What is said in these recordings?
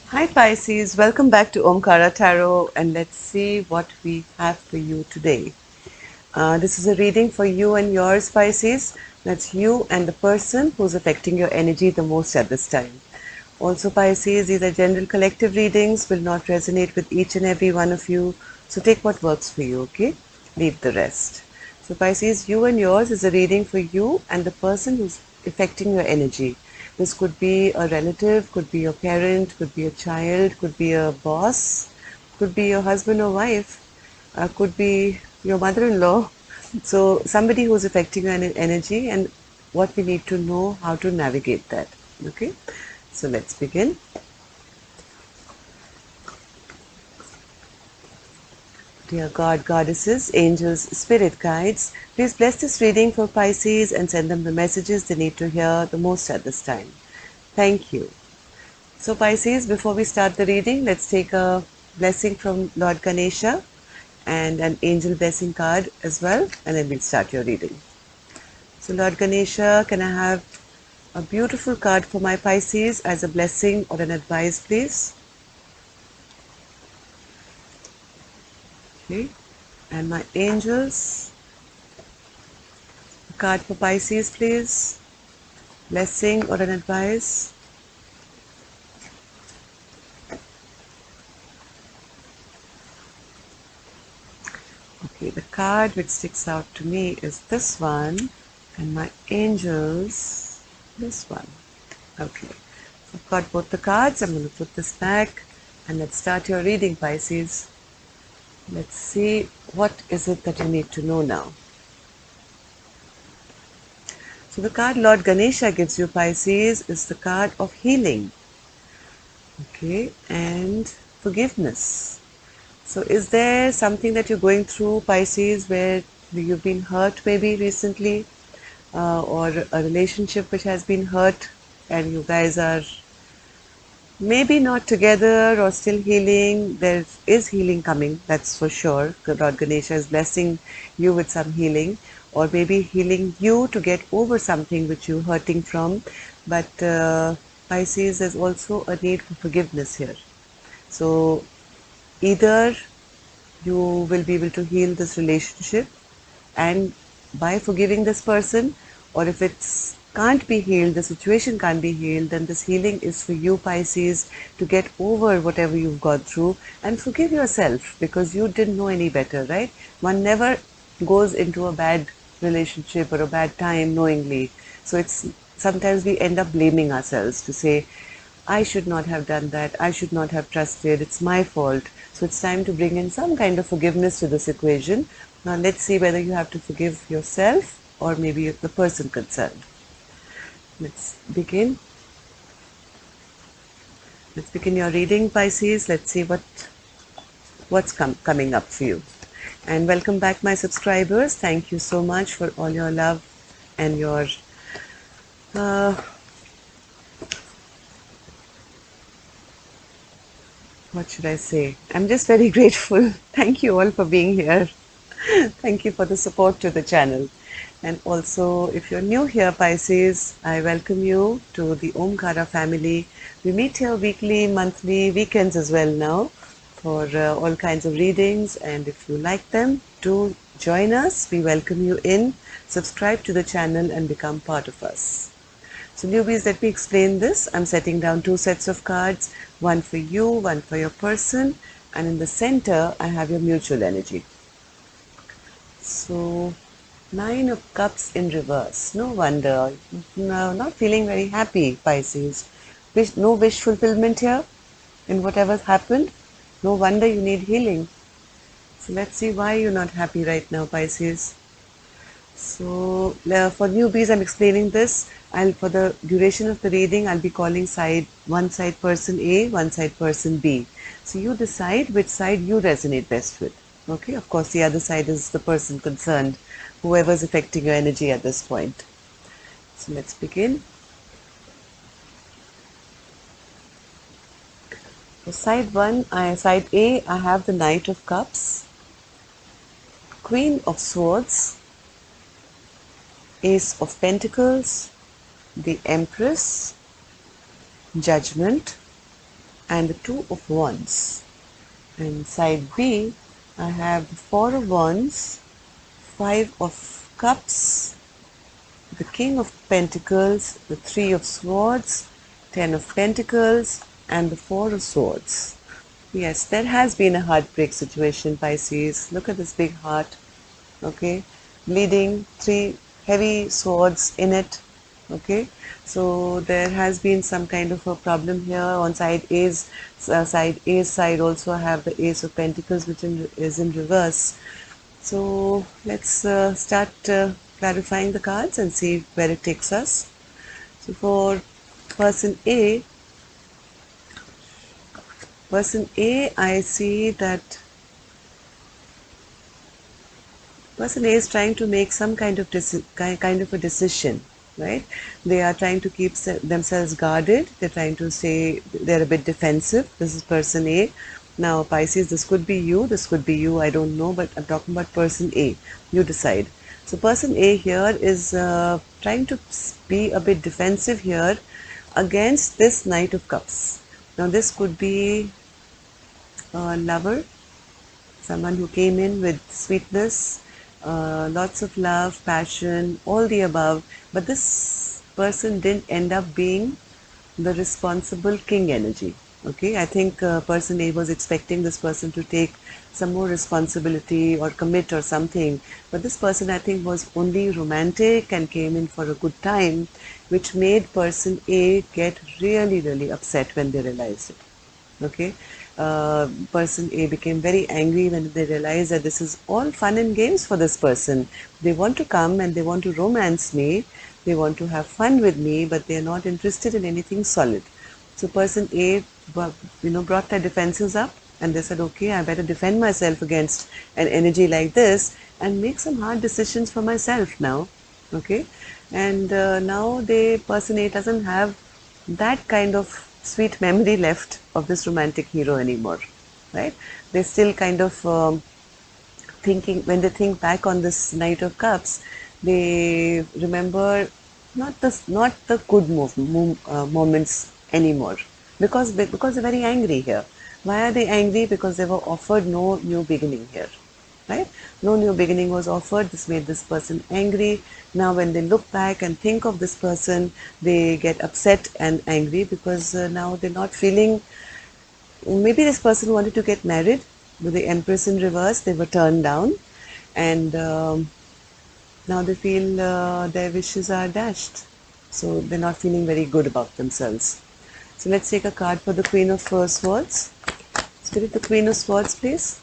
Hi Pisces, welcome back to Omkara Tarot, and let's see what we have for you today. This is a reading for you and yours, Pisces. That's you and the person who's affecting your energy the most at this time. Also, Pisces, these are general collective readings, will not resonate with each and every one of you. So take what works for you, okay? Leave the rest. So, Pisces, you and yours is a reading for you and the person who's affecting your energy. This could be a relative, could be your parent, could be a child, could be a boss, could be your husband or wife, could be your mother-in-law. So somebody who's affecting your energy and what we need to know how to navigate that. Okay, so let's begin. Dear God, goddesses, angels, spirit guides, please bless this reading for Pisces and send them the messages they need to hear the most at this time. Thank you. So Pisces, before we start the reading, let's take a blessing from Lord Ganesha and an angel blessing card as well, and then we'll start your reading. So Lord Ganesha, can I have a beautiful card for my Pisces as a blessing or an advice, please? Okay. And my angels, a card for Pisces, please. Blessing or an advice. Okay, the card which sticks out to me is this one, and my angels, this one. Okay, so I've got both the cards. I'm going to put this back, and let's start your reading, Pisces. Let's see what is it that you need to know now. So the card Lord Ganesha gives you, Pisces, is the card of healing, okay, and forgiveness. So is there something that you're going through, Pisces, where you've been hurt maybe recently, or a relationship which has been hurt and you guys are maybe not together or still healing? There is healing coming, that's for sure. Lord Ganesha is blessing you with some healing, or maybe healing you to get over something which you're hurting from. But Pisces, there's also a need for forgiveness here. So either you will be able to heal this relationship and by forgiving this person, or if it's can't be healed, the situation can't be healed, then this healing is for you, Pisces, to get over whatever you've gone through and forgive yourself, because you didn't know any better, right? One never goes into a bad relationship or a bad time knowingly. So it's sometimes we end up blaming ourselves to say, I should not have done that, I should not have trusted, it's my fault. So it's time to bring in some kind of forgiveness to this equation. Now let's see whether you have to forgive yourself or maybe the person concerned. Let's begin. Let's begin your reading, Pisces. Let's see what's coming up for you. And welcome back, my subscribers. Thank you so much for all your love and your uh, what should I say? I'm just very grateful. Thank you all for being here. Thank you for the support to the channel. And also, if you're new here, Pisces, I welcome you to the Omkara family. We meet here weekly, monthly, weekends as well now for all kinds of readings. And if you like them, do join us. We welcome you in. Subscribe to the channel and become part of us. So newbies, let me explain this. I'm setting down two sets of cards, one for you, one for your person, and in the center I have your mutual energy. So Nine of Cups in reverse. No wonder. No, not feeling very happy, Pisces. No wish fulfillment here in whatever's happened. No wonder you need healing. So let's see why you're not happy right now, Pisces. So for newbies, I'm explaining this. For the duration of the reading, I'll be calling one side person A, one side person B. So you decide which side you resonate best with. Okay, of course, the other side is the person concerned, whoever's affecting your energy at this point. So let's begin. For side A, I have the Knight of Cups, Queen of Swords, Ace of Pentacles, the Empress, Judgment, and the Two of Wands. And side B, I have the Four of Wands, Five of Cups, the King of Pentacles, the Three of Swords, Ten of Pentacles, and the Four of Swords. Yes, there has been a heartbreak situation, Pisces. Look at this big heart, okay? Bleeding, three heavy swords in it, okay? So there has been some kind of a problem here on side A's side also have the Ace of Pentacles, which is in reverse. So let's start clarifying the cards and see where it takes us. So for person A, I see that person A is trying to make some kind of a decision, right? They are trying to keep themselves guarded. They're trying to say they're a bit defensive. This is person A. Now Pisces, this could be you, this could be you, I don't know, but I'm talking about person A. You decide. So person A here is trying to be a bit defensive here against this Knight of Cups. Now this could be a lover, someone who came in with sweetness, lots of love, passion, all the above, but this person didn't end up being the responsible king energy. Okay, I think person A was expecting this person to take some more responsibility or commit or something, but this person I think was only romantic and came in for a good time, which made person A get really, really upset when they realized it. Okay, person A became very angry when they realized that this is all fun and games for this person. They want to come and they want to romance me, they want to have fun with me, but they are not interested in anything solid. So person A, brought their defenses up and they said, okay, I better defend myself against an energy like this and make some hard decisions for myself now. Okay, and now person A doesn't have that kind of sweet memory left of this romantic hero anymore, right? They still kind of thinking, when they think back on this Knight of Cups, they remember not the good moments anymore, because they're very angry here. Why are they angry? Because they were offered no new beginning here, right? No new beginning was offered. This made this person angry. Now when they look back and think of this person, they get upset and angry because now they're not feeling. Maybe this person wanted to get married with the Empress in reverse. They were turned down, and now they feel their wishes are dashed. So they're not feeling very good about themselves. So let's take a card for the Queen of Swords. Spirit, the Queen of Swords, please.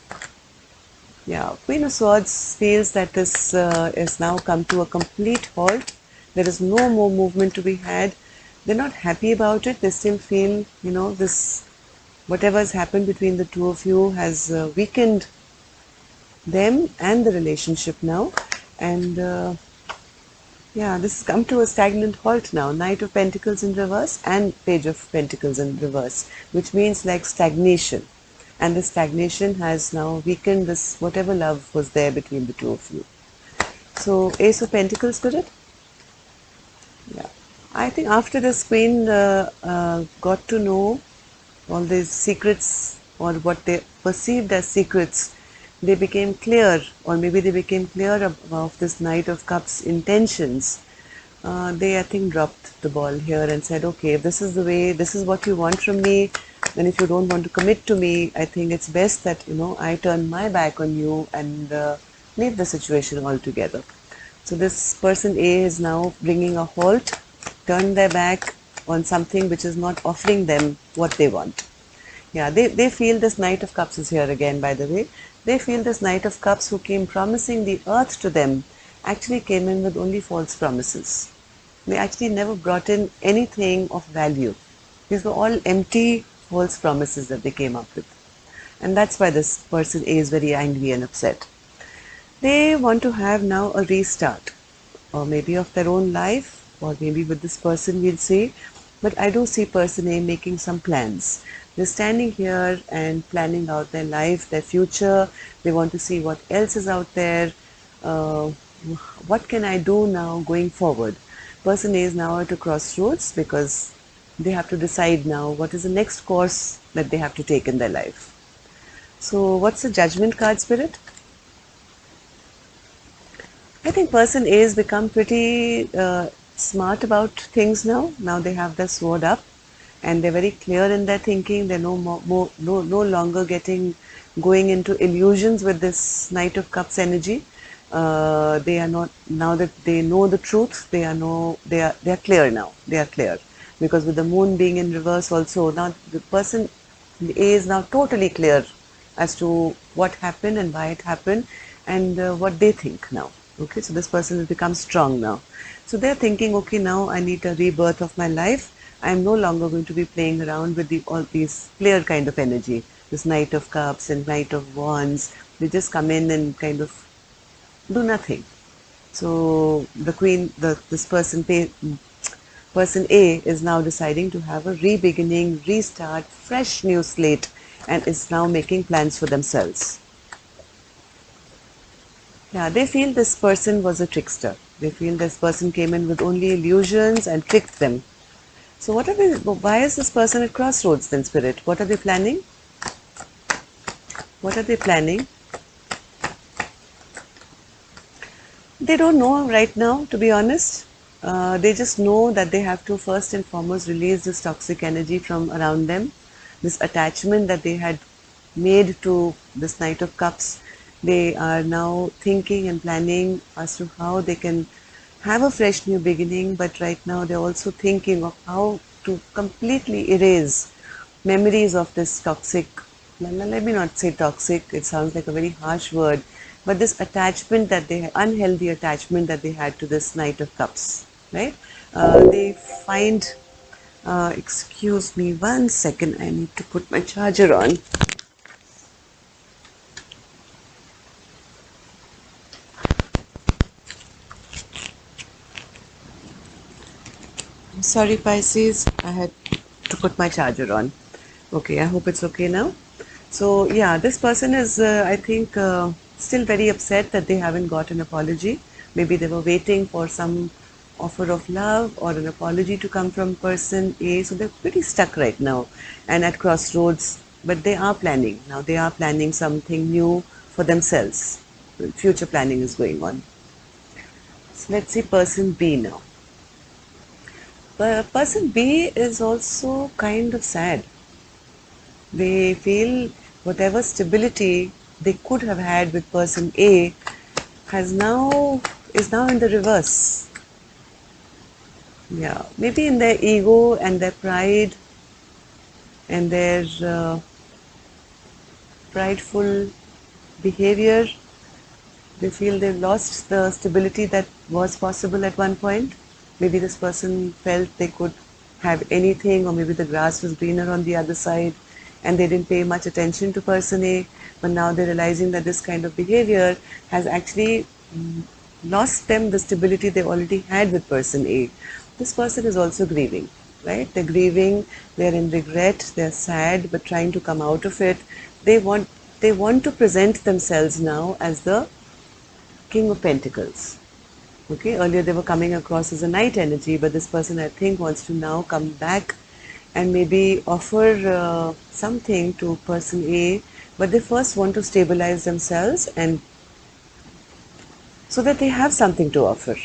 Yeah, Queen of Swords feels that this is now come to a complete halt. There is no more movement to be had. They're not happy about it. They still feel, this, whatever has happened between the two of you has weakened them and the relationship now. And yeah, this has come to a stagnant halt now. Knight of Pentacles in reverse and Page of Pentacles in reverse, which means like stagnation. And the stagnation has now weakened this, whatever love was there between the two of you. So Ace of Pentacles, Spirit? Yeah. I think after this Queen got to know all these secrets, or what they perceived as secrets, they became clear, or maybe they became clear of this Knight of Cups intentions. They, I think, dropped the ball here and said, okay, if this is the way, this is what you want from me, and if you don't want to commit to me, I think it's best that, I turn my back on you and leave the situation altogether. So this person A is now bringing a halt, turn their back on something which is not offering them what they want. Yeah, they feel this Knight of Cups is here again, by the way. They feel this Knight of Cups who came promising the earth to them actually came in with only false promises. They actually never brought in anything of value. These were all empty, false promises that they came up with. And that's why this person A is very angry and upset. They want to have now a restart, or maybe of their own life, or maybe with this person, we'll see. But I do see person A making some plans. They're standing here and planning out their life, their future. They want to see what else is out there. What can I do now going forward? Person A is now at a crossroads because They have to decide now what is the next course that they have to take in their life. So what's the Judgment card, Spirit? I think person A has become pretty smart about things now. Now they have their sword up and they're very clear in their thinking. They're no longer going into illusions with this Knight of Cups energy. They are not, now that they know the truth, they are clear now. They are clear because with the moon being in reverse also, now the person A is now totally clear as to what happened and why it happened and what they think now. Okay, so this person has become strong now. So they're thinking, okay, now I need a rebirth of my life. I'm no longer going to be playing around with all these player kind of energy. This Knight of Cups and Knight of Wands. They just come in and kind of do nothing. So the queen, this person A is now deciding to have a re-beginning, restart, fresh new slate, and is now making plans for themselves. Yeah, they feel this person was a trickster. They feel this person came in with only illusions and tricked them. So why is this person at crossroads then, Spirit? What are they planning? What are they planning? They don't know right now, to be honest. They just know that they have to first and foremost release this toxic energy from around them, this attachment that they had made to this Knight of Cups. They are now thinking and planning as to how they can have a fresh new beginning, but right now they're also thinking of how to completely erase memories of this toxic, let me not say toxic, it sounds like a very harsh word, but this attachment that unhealthy attachment that they had to this Knight of Cups, right? They find, excuse me 1 second, I need to put my charger on. I'm sorry, Pisces, I had to put my charger on. Okay, I hope it's okay now. So yeah, this person is, I think, still very upset that they haven't got an apology. Maybe they were waiting for some offer of love or an apology to come from person A. So they're pretty stuck right now and at crossroads. But they are planning. Now they are planning something new for themselves. Future planning is going on. So let's see person B now. Person B is also kind of sad. They feel whatever stability they could have had with person A is now in the reverse. Yeah, maybe in their ego and their pride and their prideful behavior, they feel they've lost the stability that was possible at one point. Maybe this person felt they could have anything, or maybe the grass was greener on the other side and they didn't pay much attention to person A, but now they're realizing that this kind of behavior has actually lost them the stability they already had with person A. This person is also grieving, right? They're grieving, they're in regret, they're sad, but trying to come out of it. They want to present themselves now as the King of Pentacles. Okay, earlier they were coming across as a Knight energy, but this person I think wants to now come back and maybe offer something to person A, but they first want to stabilize themselves and so that they have something to offer.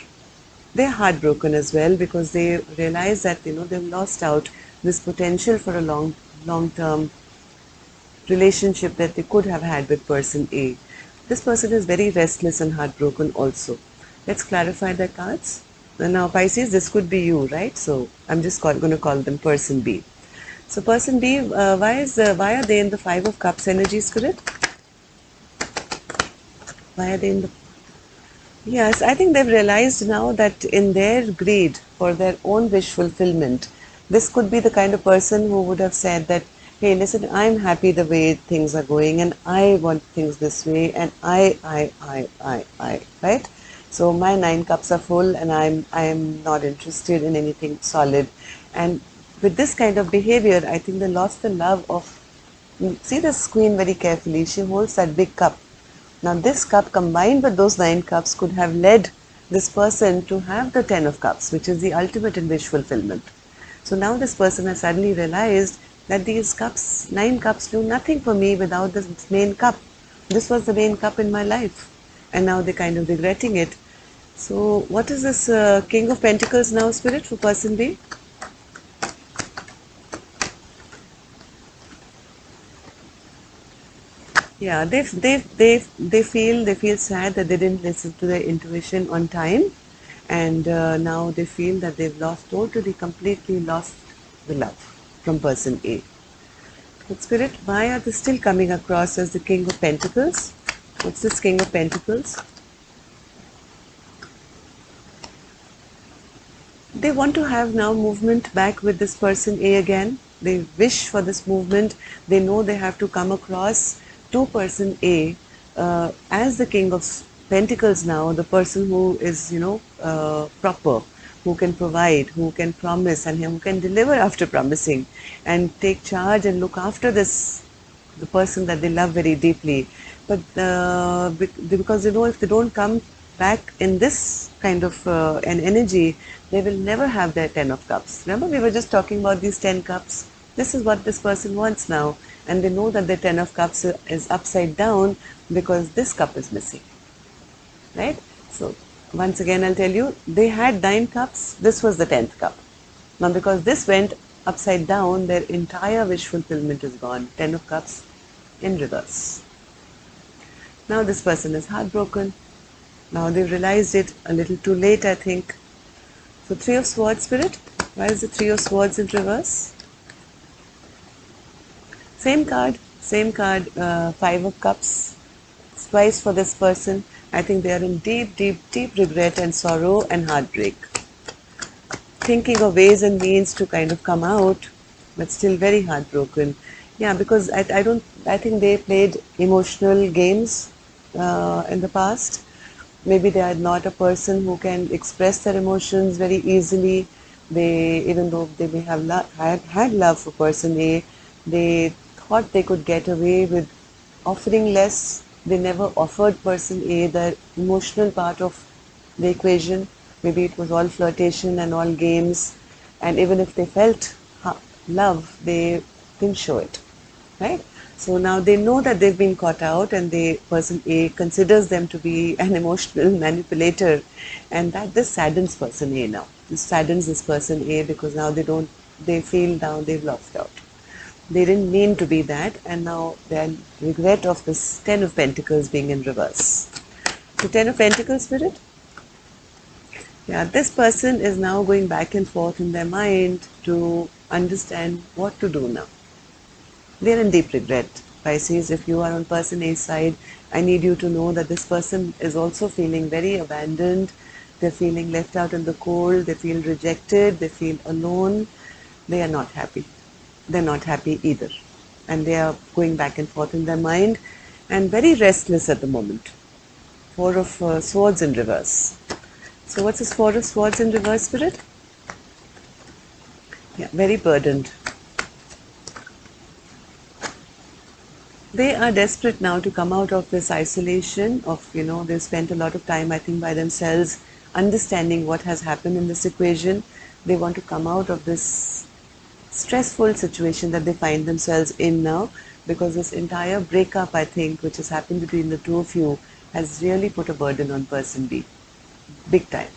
They're heartbroken as well because they realize that they've lost out this potential for a long-term relationship that they could have had with person A. This person is very restless and heartbroken also. Let's clarify the cards. Now Pisces, this could be you, right? So I'm just going to call them person B. So person B, why are they in the Five of Cups energy, Spirit? Why are they in the... Yes, I think they've realized now that in their greed for their own wish fulfillment, this could be the kind of person who would have said that, hey, listen, I'm happy the way things are going and I want things this way and right? So my 9 cups are full and I'm not interested in anything solid. And with this kind of behavior, I think they lost the love of... See this queen very carefully. She holds that big cup. Now this cup combined with those 9 cups could have led this person to have the 10 of cups, which is the ultimate in wish fulfillment. So now this person has suddenly realized that these cups, 9 cups, do nothing for me without this main cup. This was the main cup in my life, and now they're kind of regretting it. So what is this King of Pentacles now, Spirit, for person B? Yeah, they feel sad that they didn't listen to their intuition on time, and now they feel that they've totally, completely lost the love from person A. But Spirit, why are they still coming across as the King of Pentacles? What's this King of Pentacles? They want to have now movement back with this person A again. They wish for this movement. They know they have to come across to person A as the King of Pentacles now, the person who is, proper, who can provide, who can promise, and who can deliver after promising, and take charge and look after the person that they love very deeply. But because they know if they don't come back in this kind of an energy, they will never have their 10 of cups. Remember, we were just talking about these 10 cups. This is what this person wants now, and they know that their 10 of cups is upside down because this cup is missing, right? So once again, I'll tell you, they had 9 cups. This was the 10th cup. Now, because this went upside down, their entire wish fulfillment is gone. 10 of cups in reverse. Now this person is heartbroken. Now they've realized it a little too late, I think. So 3 of Swords, Spirit. Why is the 3 of Swords in reverse? Same card, 5 of Cups. Twice for this person. I think they are in deep, deep, deep regret and sorrow and heartbreak. Thinking of ways and means to kind of come out, but still very heartbroken. Yeah, because I think they played emotional games in the past. Maybe they are not a person who can express their emotions very easily. Even though they may have had love for person A, they thought they could get away with offering less. They never offered person A the emotional part of the equation. Maybe it was all flirtation and all games, and even if they felt love, they didn't show it, right? So now they know that they've been caught out, and the person A considers them to be an emotional manipulator, and that this saddens person A now. This saddens this person A because now they feel now they've lost out. They didn't mean to be that, and now they're in regret of this 10 of Pentacles being in reverse. So 10 of Pentacles, Spirit? Yeah, this person is now going back and forth in their mind to understand what to do now. They're in deep regret. Pisces, if you are on person A's side, I need you to know that this person is also feeling very abandoned. They're feeling left out in the cold. They feel rejected. They feel alone. They are not happy. They're not happy either. And they are going back and forth in their mind and very restless at the moment. 4 of Swords in reverse. So what's this 4 of Swords in reverse, Spirit? Yeah, very burdened. They are desperate now to come out of this isolation of, they've spent a lot of time, I think, by themselves, understanding what has happened in this equation. They want to come out of this stressful situation that they find themselves in now, because this entire breakup, I think, which has happened between the two of you, has really put a burden on person B, big time.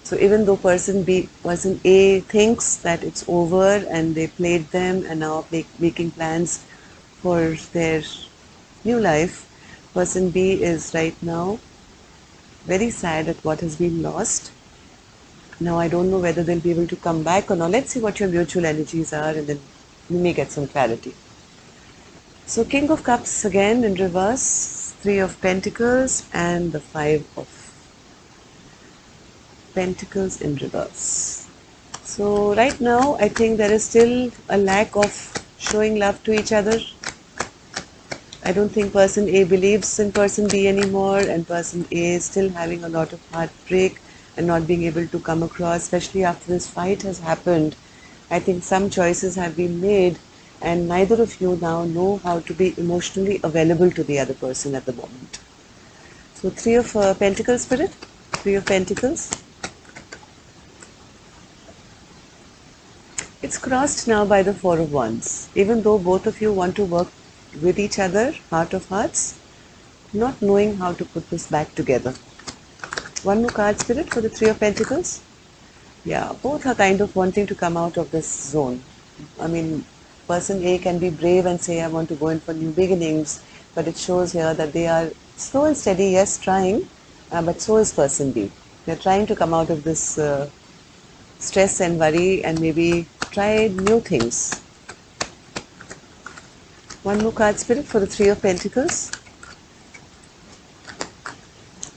So even though person A thinks that it's over and they played them and now making plans for their new life, person B is right now very sad at what has been lost. Now I don't know whether they'll be able to come back or not. Let's see what your mutual energies are, and then we may get some clarity. So King of Cups again in reverse, 3 of Pentacles and the 5 of Pentacles in reverse. So right now I think there is still a lack of showing love to each other. I don't think person A believes in person B anymore, and person A is still having a lot of heartbreak and not being able to come across, especially after this fight has happened. I think some choices have been made, and neither of you now know how to be emotionally available to the other person at the moment. So 3 of Pentacles, Spirit? 3 of Pentacles. It's crossed now by the Four of Wands. Even though both of you want to work with each other, heart of hearts, not knowing how to put this back together. One more card, Spirit, for the Three of Pentacles. Yeah, both are kind of wanting to come out of this zone. I mean, person A can be brave and say, I want to go in for new beginnings, but it shows here that they are slow and steady, yes, trying, but so is person B. They're trying to come out of this stress and worry and maybe try new things. One more card, Spirit, for the Three of Pentacles.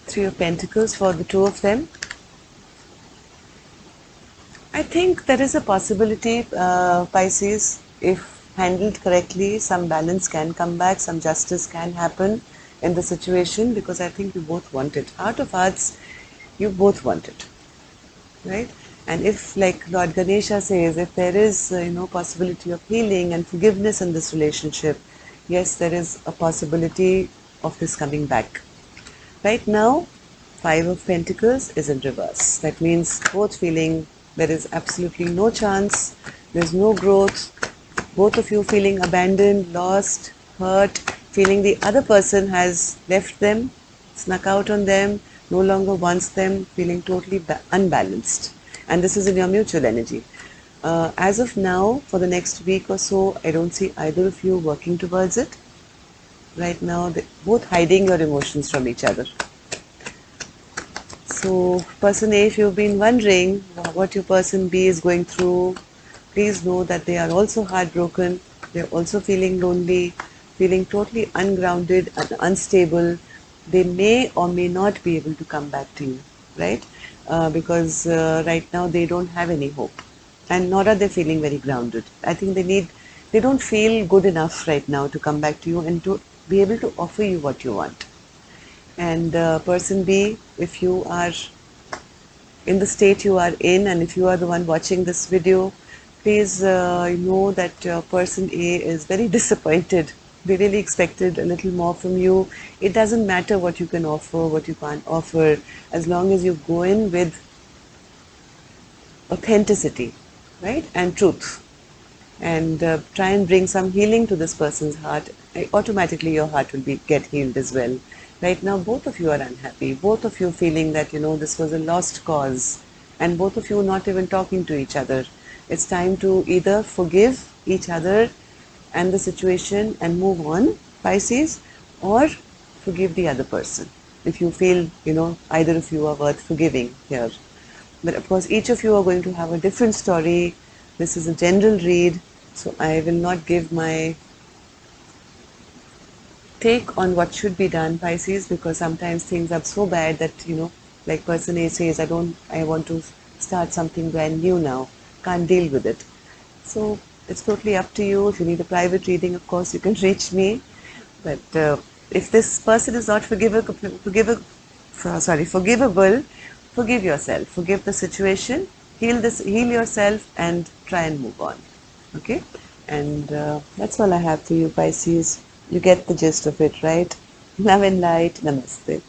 Three of Pentacles for the two of them. I think there is a possibility, Pisces, if handled correctly, some balance can come back, some justice can happen in the situation, because I think you both want it. Heart of hearts, you both want it, right? And if, like Lord Ganesha says, if there is, possibility of healing and forgiveness in this relationship, yes, there is a possibility of this coming back. Right now, Five of Pentacles is in reverse. That means both feeling there is absolutely no chance, there's no growth, both of you feeling abandoned, lost, hurt, feeling the other person has left them, snuck out on them, no longer wants them, feeling totally unbalanced. And this is in your mutual energy. As of now, for the next week or so, I don't see either of you working towards it. Right now, they're both hiding your emotions from each other. So, person A, if you've been wondering what your person B is going through, please know that they are also heartbroken, they're also feeling lonely, feeling totally ungrounded and unstable. They may or may not be able to come back to you, right? Because right now they don't have any hope, and nor are they feeling very grounded. I think they don't feel good enough right now to come back to you and to be able to offer you what you want. And person B, if you are in the state you are in, and if you are the one watching this video, please know that person A is very disappointed. They really expected a little more from you. It doesn't matter what you can offer, what you can't offer, as long as you go in with authenticity, right, and truth, and try and bring some healing to this person's heart. Automatically your heart will get healed as well. Right now both of you are unhappy, both of you feeling that this was a lost cause, and both of you not even talking to each other. It's time to either forgive each other and the situation and move on, Pisces, or forgive the other person if you feel either of you are worth forgiving here. But of course, each of you are going to have a different story. This is a general read, so I will not give my take on what should be done, Pisces, because sometimes things are so bad that, like person A says, I want to start something brand new now, can't deal with it. So it's totally up to you. If you need a private reading, of course, you can reach me. But if this person is not forgivable, forgive yourself, forgive the situation, heal yourself, and try and move on. Okay, and that's all I have for you, Pisces. You get the gist of it, right? Love and light. Namaste.